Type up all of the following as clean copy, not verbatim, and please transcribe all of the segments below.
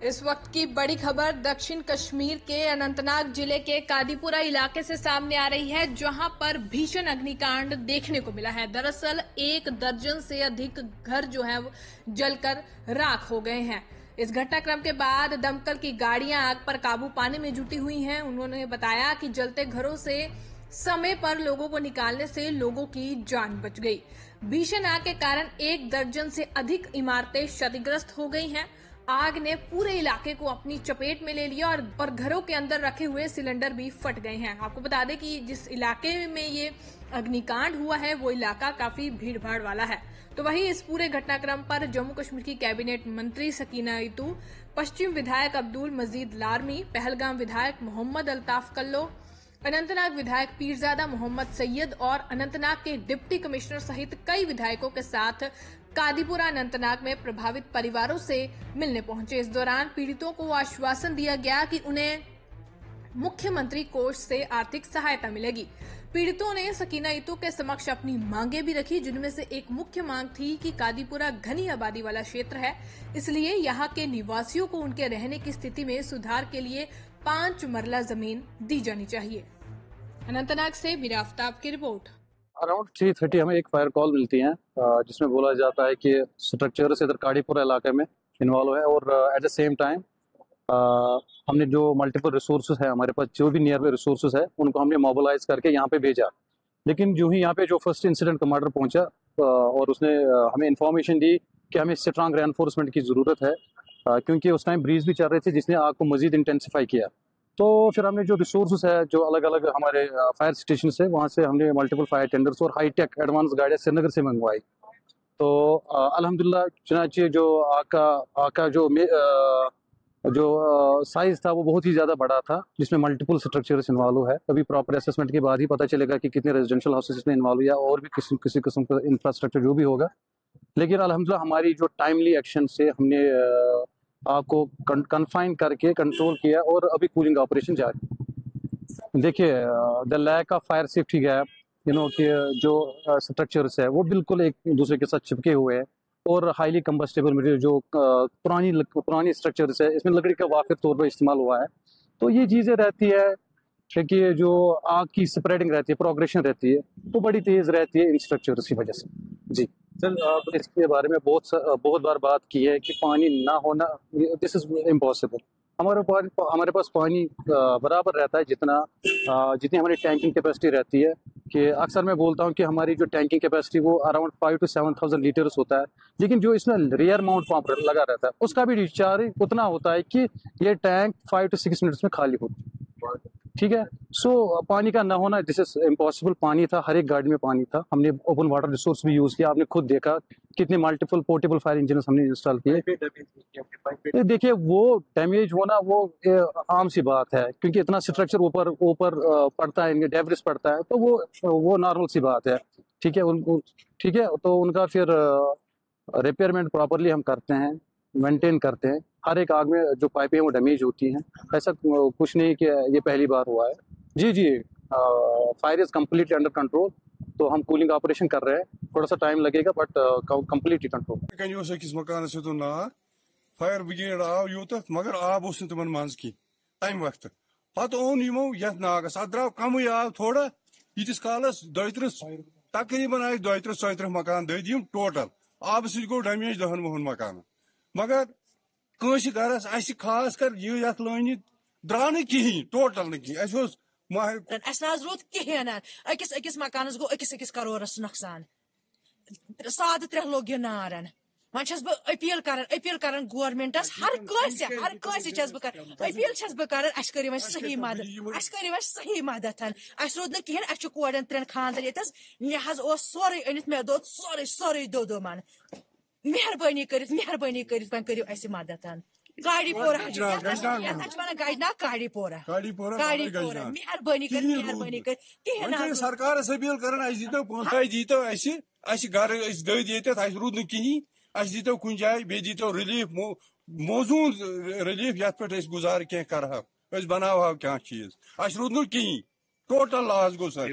इस वक्त की बड़ी खबर दक्षिण कश्मीर के अनंतनाग जिले के कादीपुरा इलाके से सामने आ रही है, जहां पर भीषण अग्निकांड देखने को मिला है। दरअसल 1 दर्जन से अधिक घर जो है वो जलकर राख हो गए हैं। इस घटनाक्रम के बाद दमकल की गाड़ियां आग पर काबू पाने में जुटी हुई हैं। उन्होंने बताया कि जलते घरों से समय पर लोगों को निकालने से लोगों की जान बच गई। भीषण आग के कारण 1 दर्जन से अधिक इमारतें क्षतिग्रस्त हो गई हैं। आग ने पूरे इलाके को अपनी चपेट में ले लिया और घरों के अंदर रखे हुए सिलेंडर भी फट गए हैं। आपको बता दें कि जिस इलाके में ये अग्निकांड हुआ है वो इलाका काफी भीड़ भाड़ वाला है। तो वहीं इस पूरे घटनाक्रम पर जम्मू कश्मीर की कैबिनेट मंत्री सकीना इतू, पश्चिम विधायक अब्दुल मजीद लारमी, पहलगाम विधायक मोहम्मद अल्ताफ कल्लो, अनंतनाग विधायक पीरजादा मोहम्मद सैयद और अनंतनाग के डिप्टी कमिश्नर सहित कई विधायकों के साथ कादीपुरा अनंतनाग में प्रभावित परिवारों से मिलने पहुंचे। इस दौरान पीड़ितों को आश्वासन दिया गया कि उन्हें मुख्यमंत्री कोष से आर्थिक सहायता मिलेगी। पीड़ितों ने सकीना इतू के समक्ष अपनी मांगे भी रखी, जिनमें से एक मुख्य मांग थी कि कादीपुरा घनी आबादी वाला क्षेत्र है, इसलिए यहाँ के निवासियों को उनके रहने की स्थिति में सुधार के लिए 5 मरला जमीन दी जानी चाहिए। अनंतनाग से मीरा आफ्ताब की रिपोर्ट। अराउंड 3:30 हमें एक फायर कॉल मिलती है जिसमें बोला जाता है कि स्ट्रक्चर इधर कादीपुरा इलाके में इन्वॉल्व है और एट द सेम टाइम हमने जो मल्टीपल रिसोर्सेज है हमारे पास, जो भी नियर बाई रिसोर्सेज है उनको हमने मोबिलाइज करके यहाँ पे भेजा। लेकिन जो ही यहाँ पे जो फर्स्ट इंसिडेंट कमांडर पहुंचा और उसने हमें इंफॉर्मेशन दी कि हमें स्ट्रांग रेनफोर्समेंट की ज़रूरत है क्योंकि उस टाइम ब्रीज भी चल रहे थे जिसने आग को मजीद इंटेंसिफाई किया। तो फिर हमने जो रिसोर्सेज है, जो अलग अलग हमारे फायर स्टेशन है, वहाँ से हमने मल्टीपल फायर टेंडर्स और हाई टेक एडवांस गाड़ियाँ श्रीनगर से मंगवाई। तो अल्हम्दुलिल्लाह चुनाचे जो आग का जो साइज़ था वो बहुत ही ज़्यादा बड़ा था, जिसमें मल्टीपल स्ट्रक्चर्स इन्वॉल्व है। अभी प्रॉपर असेसमेंट के बाद ही पता चलेगा कि कितने रेजिडेंशियल हाउसेस इसमें इन्वॉल्व या और भी किसी किस्म का इंफ्रास्ट्रक्चर जो भी होगा। लेकिन अल्हम्दुलिल्लाह हमारी जो टाइमली एक्शन से हमने आग को कन्फाइन करके कंट्रोल किया और अभी कूलिंग ऑपरेशन जारी। देखिए the lack of fire safety gap, कि जो स्ट्रक्चर्स है वो बिल्कुल एक दूसरे के साथ चिपके हुए हैं और हाईली कंबस्टेबल मटेरियल जो पुरानी स्ट्रक्चर्स है, इसमें लकड़ी का वाफिर तौर पर इस्तेमाल हुआ है। तो ये चीज़ें रहती है कि जो आग की स्प्रेडिंग रहती है, प्रोग्रेशन रहती है, तो बड़ी तेज़ रहती है इन स्ट्रक्चर्स की वजह से। जी सर, इसके बारे में बहुत बार बात की है कि पानी ना होना, दिस इज इम्पॉसिबल। हमारे पास पानी बराबर रहता है जितनी हमारी टैंकिंग कैपेसिटी रहती है। कि अक्सर मैं बोलता हूँ कि हमारी जो टैंकिंग कैपेसिटी वो अराउंड 5 to 7,000 लीटर्स होता है, लेकिन जो इसमें रेयर माउंट पंप लगा रहता है उसका भी डिस्चार्ज उतना होता है कि ये टैंक 5 to 6 मिनट्स में खाली होती है। ठीक है, सो पानी का ना होना दिस इज इम्पॉसिबल। पानी था, हर एक गाड़ी में पानी था। हमने ओपन वाटर रिसोर्स भी यूज किया, आपने खुद देखा कितने मल्टीपल पोर्टेबल फायर इंजन हमने इंस्टॉल किए। देखिए वो डैमेज होना वो आम सी बात है, क्योंकि इतना स्ट्रक्चर ऊपर पड़ता है, डेब्रिस पड़ता है, तो वो नॉर्मल सी बात है। ठीक है, ठीक है, तो उनका फिर रिपेयरमेंट प्रॉपरली हम करते हैं, मेंटेन करते हैं। हर एक आग में जो पाइपें हैं वो डैमेज होती हैं, ऐसा कुछ नहीं कि ये पहली बार हुआ है। जी fire is completely under control. तो हम कूलिंग ऑपरेशन कर रहे हैं, थोड़ा सा टाइम लगेगा but completely control. Fire brigade आव यूत मगर आब तिमन मज की तम वक्त पे ओन यमो ये नागस अत द्राव कम आब थोड़ा यीतिस कालस 32 तकरीबन आए 32-34 मकान दम टोटल आब सो गो डैमेज 10 वुहन मकान। मगर कंस गरस खास कर ये लान द्राव न कहीं टोटल न कहीं रोत कहें अकिस मकानस गो अकिस करोरस नुकसान 3 लोग ये नारन। वन अपील कर गवर्नमेंटस हर अपील कर सही मदद सही मदद रोद न कोड़न 3 खानदर ये सोरे अनित मे दो सोरे दो मन मेहरबानी कर करो मदद। गाड़ीपोरा गाड़ीपोरा मेहरबानी कर सरकार अपील कर दीतो घर दद रूद न कहीं दीतो कुछ जाए बे दीतो रिलीफ मौजूद रिलीफ ये पे गुजार क्या कर बनाव क्या चीज रूद न कहीं टोटल लॉस गो सर।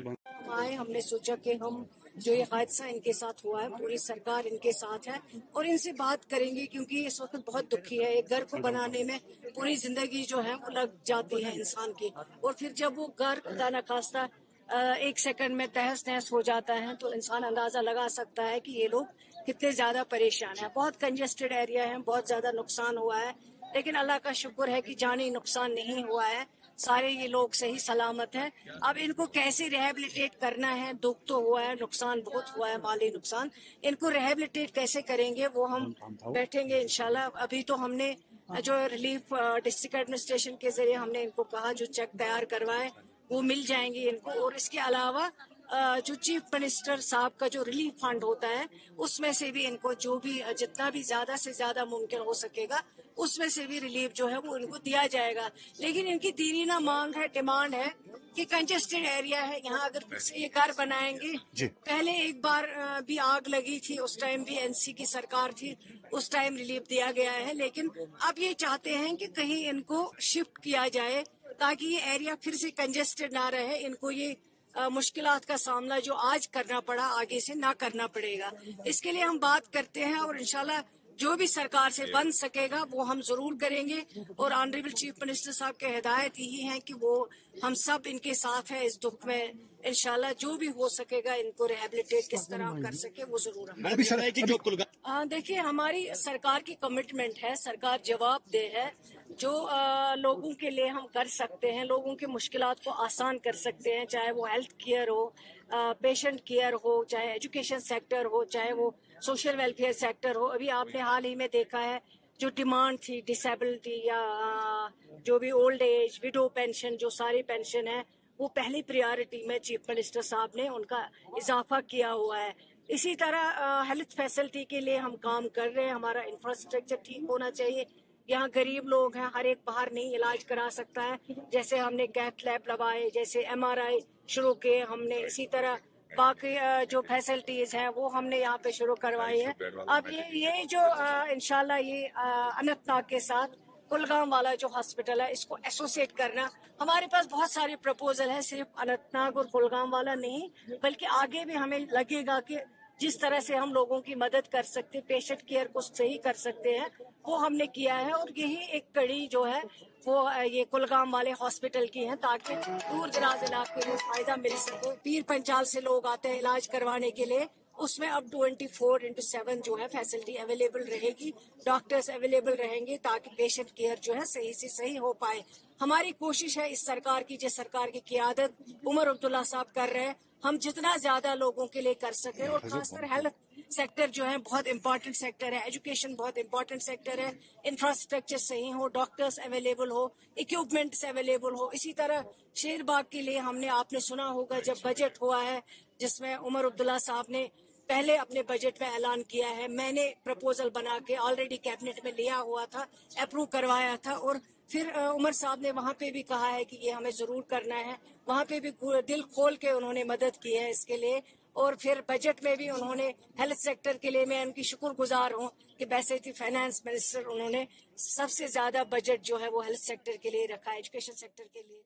हमने सोचा कि हम جو یہ حادثہ ان کے ساتھ ہوا ہے، پوری سرکار ان کے ساتھ ہے اور ان سے بات کریں گے، کیونکہ اس وقت بہت دکھی ہے. ایک گھر کو بنانے میں پوری زندگی جو ہے وہ لگ جاتی ہے انسان کی، اور پھر جب وہ گھر خدا نخواستہ ایک سیکنڈ میں تہس نہس ہو جاتا ہے تو انسان اندازہ لگا سکتا ہے کہ یہ لوگ کتنے زیادہ پریشان ہیں. بہت کنجسٹڈ ایریا ہے، بہت زیادہ نقصان ہوا ہے، لیکن اللہ کا شکر ہے کہ جانی نقصان نہیں ہوا ہے. سارے یہ لوگ صحیح سلامت ہیں. اب ان کو کیسے ریہیبلیٹیٹ کرنا ہے، دکھ تو ہوا ہے، نقصان بہت ہوا ہے، مالی نقصان. ان کو ریہیبلیٹیٹ کیسے کریں گے وہ ہم بیٹھیں گے انشاءاللہ. ابھی تو ہم نے جو ریلیف ڈسٹرکٹ ایڈمنسٹریشن کے ذریعے ہم نے ان کو کہا جو چیک تیار کروائے وہ مل جائیں گے ان کو. اور اس کے علاوہ جو چیف منسٹر صاحب کا جو ریلیف فنڈ ہوتا ہے اس میں سے بھی ان کو جو بھی جتنا بھی زیادہ سے زیادہ ممکن ہو سکے گا اس میں سے بھی ریلیف جو ہے وہ ان کو دیا جائے گا. لیکن ان کی دیرینہ مانگ ہے، ڈیمانڈ ہے کہ کنجسٹڈ ایریا ہے، یہاں اگر پھر سے یہ گھر بنائیں گے. پہلے ایک بار بھی آگ لگی تھی، اس ٹائم بھی این سی کی سرکار تھی، اس ٹائم ریلیف دیا گیا ہے. لیکن اب یہ چاہتے ہیں کہ کہیں ان کو شفٹ کیا جائے تاکہ یہ ایریا پھر سے کنجسٹڈ نہ رہے. ان کو یہ مشکلات کا سامنا جو آج کرنا پڑا آگے سے نہ کرنا پڑے گا. اس کے لیے ہم بات کرتے ہیں اور انشاءاللہ جو بھی سرکار سے بن سکے گا وہ ہم ضرور کریں گے. اور آنریبل چیف منسٹر صاحب کے ہدایت یہی ہے کہ وہ ہم سب ان کے ساتھ ہیں اس دکھ میں. انشاءاللہ جو بھی ہو سکے گا ان کو ریہیبلیٹیٹ کس طرح کر سکے وہ ضرور ہم دیکھیے ہماری سرکار کی کمٹمنٹ ہے، سرکار جواب دہ ہے. جو لوگوں کے لیے ہم کر سکتے ہیں، لوگوں کے مشکلات کو آسان کر سکتے ہیں، چاہے وہ ہیلتھ کیئر ہو، پیشنٹ کیئر ہو، چاہے ایجوکیشن سیکٹر ہو، چاہے وہ سوشل ویلفیئر سیکٹر ہو. ابھی آپ نے حال ہی میں دیکھا ہے جو ڈیمانڈ تھی ڈسیبلٹی یا جو بھی اولڈ ایج وڈو پینشن، جو ساری پینشن ہے وہ پہلی پریارٹی میں چیف منسٹر صاحب نے ان کا اضافہ کیا ہوا ہے. اسی طرح ہیلتھ فیسلٹی کے لیے ہم کام کر رہے ہیں. ہمارا انفراسٹرکچر ٹھیک ہونا چاہیے. یہاں غریب لوگ ہیں، ہر ایک باہر نہیں علاج کرا سکتا ہے. جیسے ہم نے کیتھ لیب لگائے، جیسے MRI شروع کیے ہم نے، اسی طرح باقی جو فیسلٹیز ہیں وہ ہم نے یہاں پہ شروع کروائی ہے. اب یہ جو انشاءاللہ یہ اننت ناگ کے ساتھ کلگام والا جو ہاسپٹل ہے اس کو ایسوسیٹ کرنا، ہمارے پاس بہت سارے پرپوزل ہیں، صرف اننت ناگ اور کلگام والا نہیں بلکہ آگے بھی ہمیں لگے گا کہ جس طرح سے ہم لوگوں کی مدد کر سکتے، پیشنٹ کیئر کو صحیح کر سکتے ہیں وہ ہم نے کیا ہے. اور یہی ایک کڑی جو ہے وہ یہ کلگام والے ہاسپٹل کی ہیں تاکہ دور دراز علاقے میں فائدہ مل سکے. پیر پنچال سے لوگ آتے ہیں علاج کروانے کے لیے، اس میں اب 24/7 جو ہے فیسلٹی اویلیبل رہے گی، ڈاکٹرز اویلیبل رہیں گے تاکہ پیشنٹ کیئر جو ہے صحیح سے صحیح ہو پائے. ہماری کوشش ہے اس سرکار کی، جس سرکار کی قیادت عمر عبداللہ صاحب کر رہے ہیں، ہم جتنا زیادہ لوگوں کے لیے کر سکیں. اور خاص کر ہیلتھ سیکٹر جو ہے بہت امپورٹنٹ سیکٹر ہے، ایجوکیشن بہت امپورٹنٹ سیکٹر ہے. انفراسٹرکچر صحیح ہو، ڈاکٹرز اویلیبل ہو، اکوپمنٹس اویلیبل ہو. اسی طرح شیر باغ کے لیے ہم نے، آپ نے سنا ہوگا جب بجٹ ہوا ہے جس میں عمر عبداللہ صاحب نے پہلے اپنے بجٹ میں اعلان کیا ہے، میں نے پرپوزل بنا کے آلریڈی کیبنٹ میں لیا ہوا تھا، اپروو کروایا تھا. اور پھر عمر صاحب نے وہاں پہ بھی کہا ہے کہ یہ ہمیں ضرور کرنا ہے، وہاں پہ بھی دل کھول کے انہوں نے مدد کی ہے اس کے لیے. اور پھر بجٹ میں بھی انہوں نے ہیلتھ سیکٹر کے لیے، میں ان کی شکر گزار ہوں کہ بیسیٹی فائنانس منسٹر انہوں نے سب سے زیادہ بجٹ جو ہے وہ ہیلتھ سیکٹر کے لیے رکھا ہے، ایجوکیشن سیکٹر کے لیے.